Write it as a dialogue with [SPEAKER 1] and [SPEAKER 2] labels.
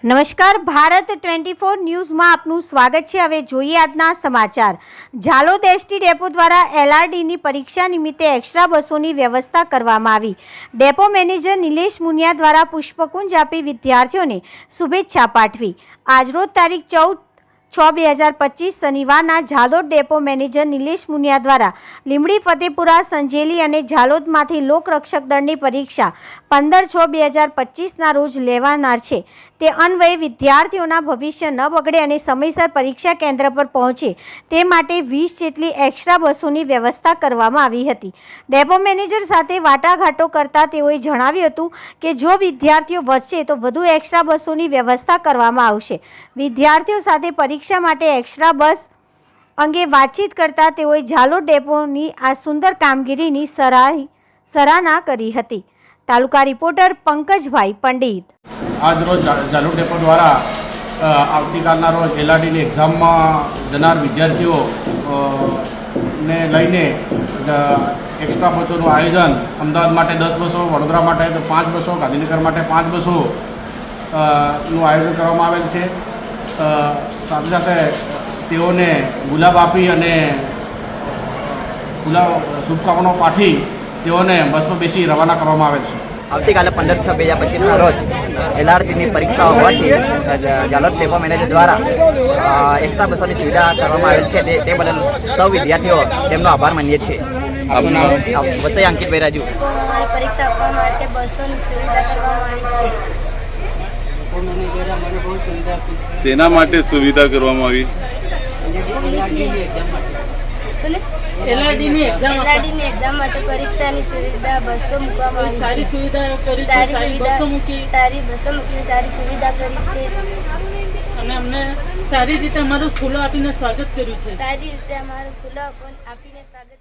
[SPEAKER 1] નમસ્કાર, ભારત 24 ન્યૂઝમાં આપનું સ્વાગત છે। હવે જોઈએ આજના સમાચાર। ઝાલોદ એસટી ડેપો દ્વારા એલઆરડીની પરીક્ષા નિમિત્તે એક્સ્ટ્રા બસોની વ્યવસ્થા કરવામાં આવી। ડેપો મેનેજર નિલેશ મુનિયા દ્વારા પુષ્પકુંજ આપી વિદ્યાર્થીઓને શુભેચ્છા પાઠવી। આજરોજ તારીખ 14/6/2025 શનિવારના ઝાલોદ ડેપો મેનેજર નિલેશ મુનિયા દ્વારા લીંબડી, ફતેપુરા, સંજેલી અને ઝાલોદમાંથી લોકરક્ષક દળની પરીક્ષા 15/6/2025ના રોજ લેવાનાર છે। તે અન્વયે વિદ્યાર્થીઓના ભવિષ્ય ન બગડે અને સમયસર પરીક્ષા કેન્દ્ર પર પહોંચે તે માટે 20 જેટલી એક્સ્ટ્રા બસોની વ્યવસ્થા કરવામાં આવી હતી। ડેપો મેનેજર સાથે વાટાઘાટો કરતા તેઓએ જણાવ્યું હતું કે જો વિદ્યાર્થીઓ વધશે તો વધુ એક્સ્ટ્રા બસોની વ્યવસ્થા કરવામાં આવશે। વિદ્યાર્થીઓ સાથે પરીક્ષા માટે એક્સ્ટ્રા બસ અંગે વાતચીત કરતા તેઓએ ઝાલોદ ડેપોની આ સુંદર કામગીરીની સરાહના કરી હતી। તાલુકા રિપોર્ટર પંકજભાઈ પંડિત।
[SPEAKER 2] આજ રોજ ઝાલોદ ડેપો દ્વારા આવતીકાલના રોજ એલઆરડીની એક્ઝામમાં જનાર વિદ્યાર્થીઓ ને લઈને એક્સ્ટ્રા બસોનું આયોજન અમદાવાદ માટે 10 બસો, વડોદરા માટે 5 બસો, ગાંધીનગર માટે 5 બસો નું આયોજન કરવામાં આવેલ છે। સાથે સાથે તેઓને ગુલાબ આપી અને શુભકામનાઓ પાઠવી તેઓને બસમાં બેસી રવાના કરવામાં આવેલ છે।
[SPEAKER 3] આવતીકાલે 15/6/2025ના રોજ એલઆરડીની પરીક્ષા હોવાથી ઝાલોદ ડેપો મેનેજર દ્વારા એક્સ્ટ્રા બસોની સુવિધા કરવામાં આવેલ છે। તે બદલ સૌ વિદ્યાર્થીઓ તેમનો આભાર માનીએ છીએ। વસઈ અંકિતભાઈ રાજુ।
[SPEAKER 4] પરીક્ષા આપવા માટે બસોની સુવિધા કરવામાં આવી છે।
[SPEAKER 5] શેના માટે સુવિધા કરવામાં આવી?
[SPEAKER 4] એલઆરડીની એક્ઝામ માટે પરીક્ષાની સુવિધા, બસો મૂકવામાં આવી, સારી સુવિધા કરી છે, સારી બસો મૂકી, સારી સુવિધા કરી છે
[SPEAKER 6] અને અમને સારી રીતે અમારું ફૂલો આપીને સ્વાગત કર્યું છે।
[SPEAKER 4] સારી રીતે અમારું ફૂલો આપીને સ્વાગત